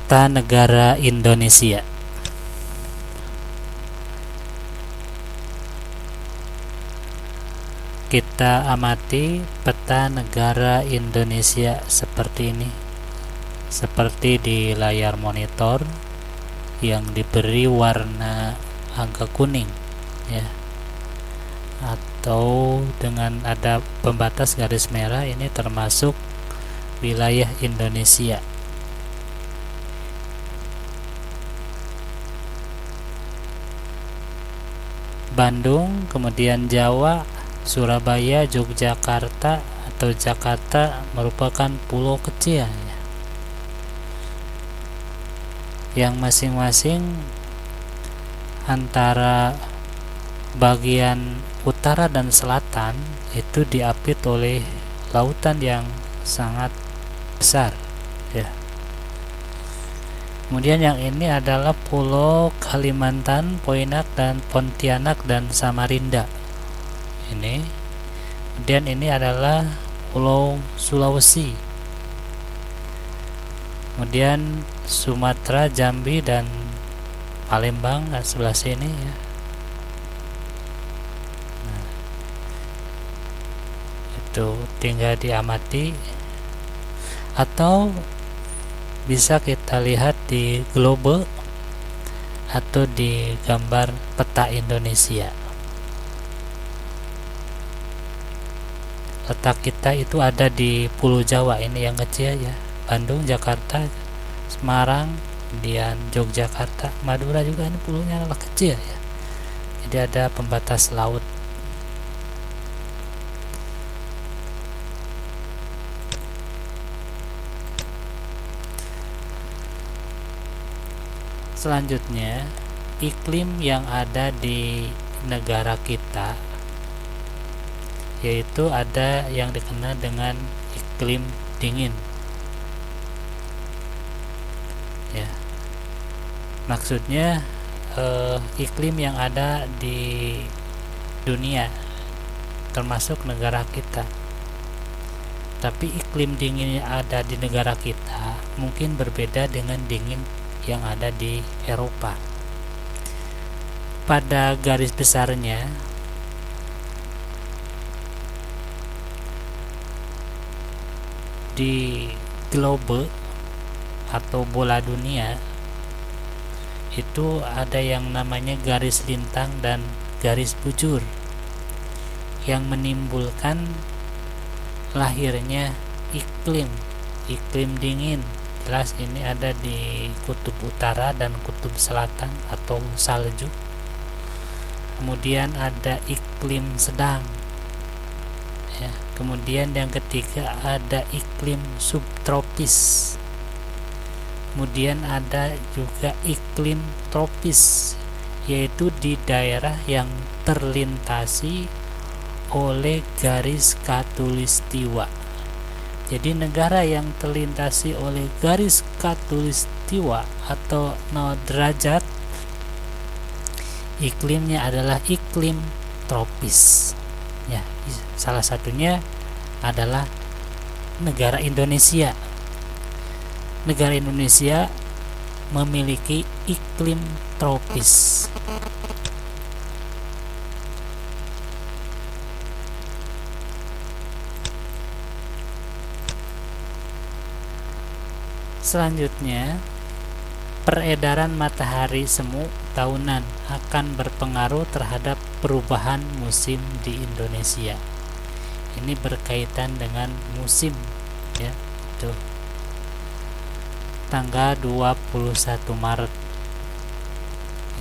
Peta negara Indonesia. Kita amati peta negara Indonesia seperti ini, seperti di layar monitor yang diberi warna agak kuning, ya, atau dengan ada pembatas garis merah. Ini termasuk wilayah Indonesia. Bandung, kemudian Jawa, Surabaya, Yogyakarta atau Jakarta merupakan pulau kecil, ya, yang masing-masing antara bagian utara dan selatan itu diapit oleh lautan yang sangat besar, ya. Kemudian yang ini adalah Pulau Kalimantan, Poinak dan Pontianak dan Samarinda. Ini. Kemudian ini adalah Pulau Sulawesi. Kemudian Sumatera, Jambi dan Palembang dan sebelah sini, ya. Nah, itu tinggal diamati atau bisa kita lihat di globe atau di gambar peta Indonesia. Letak kita itu ada di Pulau Jawa, ini yang kecil, ya. Bandung, Jakarta, Semarang, kemudian Yogyakarta, Madura juga, ini pulaunya adalah kecil, ya. Jadi ada pembatas laut. Selanjutnya, iklim yang ada di negara kita, yaitu ada yang dikenal dengan iklim dingin, ya. Maksudnya iklim yang ada di dunia termasuk negara kita. Tapi iklim dingin yang ada di negara kita mungkin berbeda dengan dingin yang ada di Eropa. Pada garis besarnya, di globe atau bola dunia itu ada yang namanya garis lintang dan garis bujur yang menimbulkan lahirnya iklim dingin. Jelas ini ada di kutub utara dan kutub selatan atau salju. Kemudian ada iklim sedang, ya. Kemudian yang ketiga ada iklim subtropis. Kemudian ada juga iklim tropis, yaitu di daerah yang terlintasi oleh garis khatulistiwa. Jadi negara yang terlintasi oleh garis khatulistiwa atau 0 derajat, iklimnya adalah iklim tropis, ya. Salah satunya adalah negara Indonesia. Negara Indonesia memiliki iklim tropis. Selanjutnya, peredaran matahari semu tahunan akan berpengaruh terhadap perubahan musim di Indonesia. Ini berkaitan dengan musim, ya. Tuh. Tanggal 21 Maret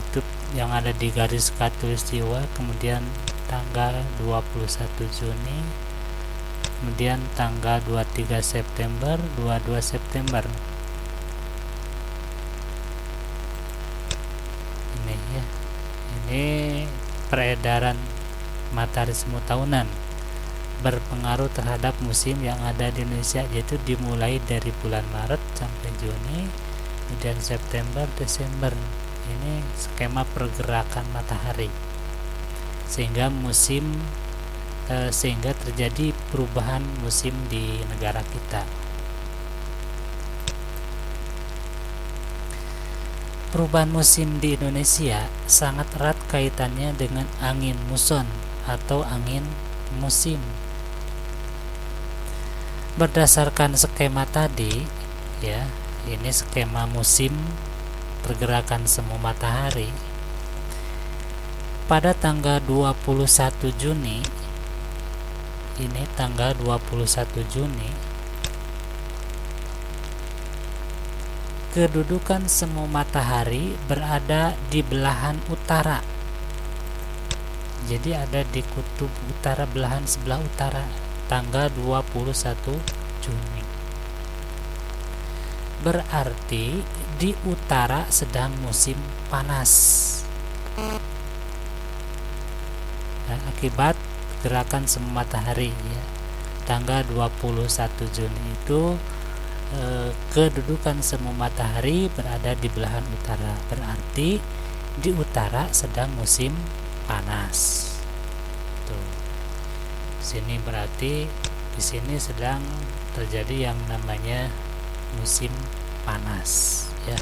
itu yang ada di garis khatulistiwa, kemudian tanggal 21 Juni, kemudian tanggal 23 September, 22 September. Ini, ya. Ini peredaran matahari semu tahunan berpengaruh terhadap musim yang ada di Indonesia, yaitu dimulai dari bulan Maret sampai Juni, kemudian September, Desember. Ini skema pergerakan matahari sehingga sehingga terjadi perubahan musim di negara kita. perubahan musim di Indonesia sangat erat kaitannya dengan angin muson atau angin musim. Berdasarkan skema tadi, ya, ini skema musim pergerakan semu matahari. Pada tanggal 21 Juni, ini tanggal 21 Juni, kedudukan semu matahari berada di belahan utara. Jadi ada di kutub utara, belahan sebelah utara, tanggal 21 Juni. Berarti di utara sedang musim panas. Akibat gerakan semu matahari, ya. Tanggal 21 Juni itu kedudukan semu matahari berada di belahan utara, berarti di utara sedang musim panas. Tuh. Sini berarti di sini sedang terjadi yang namanya musim panas, ya.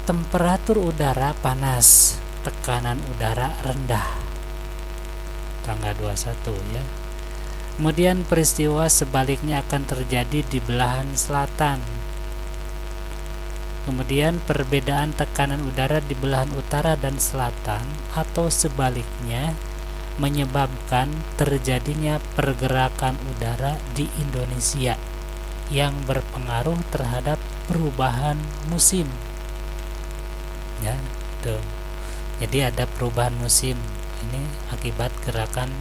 Temperatur udara panas, tekanan udara rendah, tanggal 21, ya. Kemudian peristiwa sebaliknya akan terjadi di belahan selatan. Kemudian perbedaan tekanan udara di belahan utara dan selatan atau sebaliknya menyebabkan terjadinya pergerakan udara di Indonesia yang berpengaruh terhadap perubahan musim. Ya, tuh. Jadi ada perubahan musim ini akibat gerakan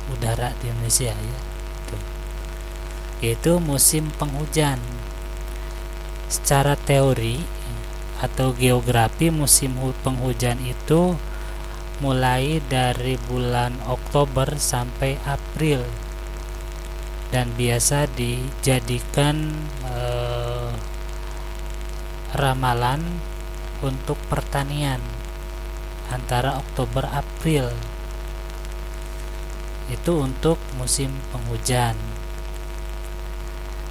udara di Indonesia, ya. Tuh. Yaitu musim penghujan. Secara teori atau geografi, musim penghujan itu mulai dari bulan Oktober sampai April dan biasa dijadikan ramalan untuk pertanian antara Oktober April. Itu untuk musim penghujan.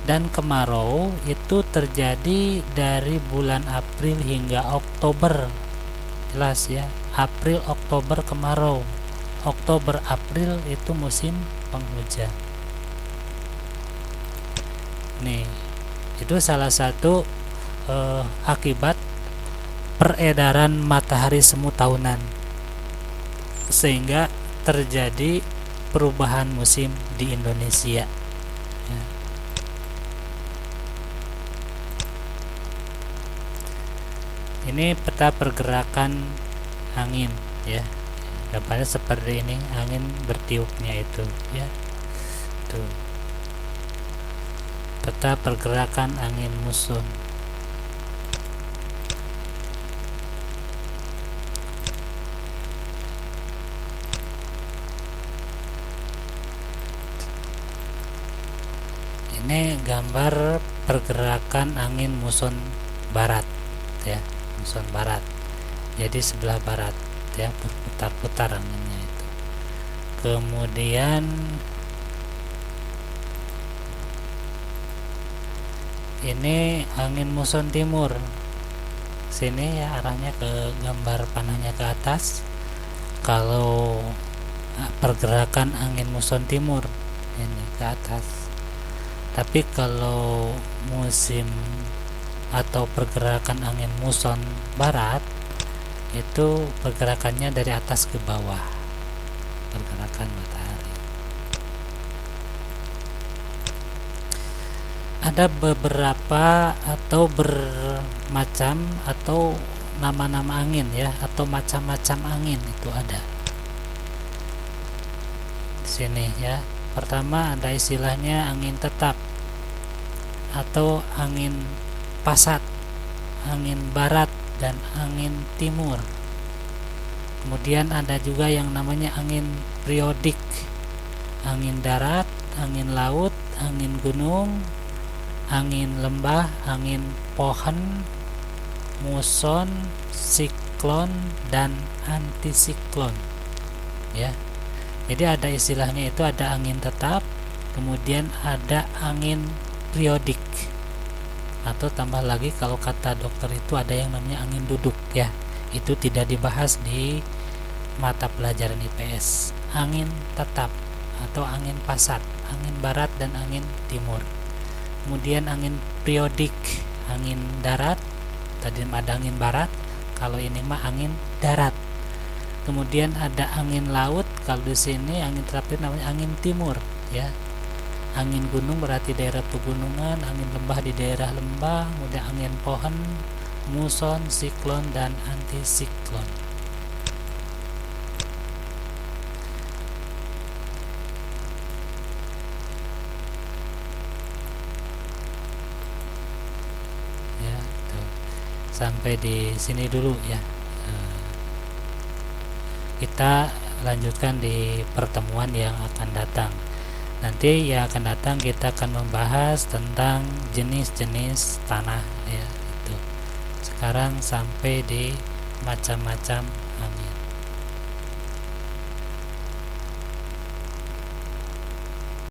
Dan kemarau itu terjadi dari bulan April hingga Oktober. Jelas, ya, April Oktober kemarau, Oktober April itu musim penghujan. Nih, itu salah satu akibat peredaran matahari semu tahunan, sehingga terjadi perubahan musim di Indonesia, ya. Ini peta pergerakan angin, ya. Gambarnya seperti ini, angin bertiupnya itu, ya. Tuh. Peta pergerakan angin muson. Ini gambar pergerakan angin muson barat, ya, muson barat. Jadi sebelah barat, ya, berputar-putar anginnya itu. Kemudian ini angin muson timur. Sini, ya, arahnya ke gambar panahnya ke atas. Kalau pergerakan angin muson timur ini ke atas. Tapi kalau musim atau pergerakan angin muson barat itu pergerakannya dari atas ke bawah, pergerakan matahari. Ada beberapa atau bermacam atau nama-nama angin, ya, atau macam-macam angin itu ada di sini, ya. Pertama ada istilahnya angin tetap atau angin pasat, angin barat dan angin timur. Kemudian ada juga yang namanya angin periodik, angin darat, angin laut, angin gunung, angin lembah, angin pohon, muson, siklon dan antisiklon, ya. Jadi ada istilahnya itu, ada angin tetap, kemudian ada angin periodik Atau tambah lagi kalau kata dokter itu ada yang namanya angin duduk ya. Itu tidak dibahas di mata pelajaran IPS. Angin tetap atau angin pasat, angin barat dan angin timur. Kemudian angin periodik, angin darat. Tadi ada angin barat, kalau ini mah angin darat. Kemudian ada angin laut, kalau di sini angin terakhir namanya angin timur ya. Angin gunung berarti daerah pegunungan, angin lembah di daerah lembah, kemudian angin pohon, muson, siklon dan antisiklon. Ya, tuh. Sampai di sini dulu ya. Kita lanjutkan di pertemuan yang akan datang. Nanti yang akan datang kita akan membahas tentang jenis-jenis tanah ya itu. Sekarang sampai di macam-macam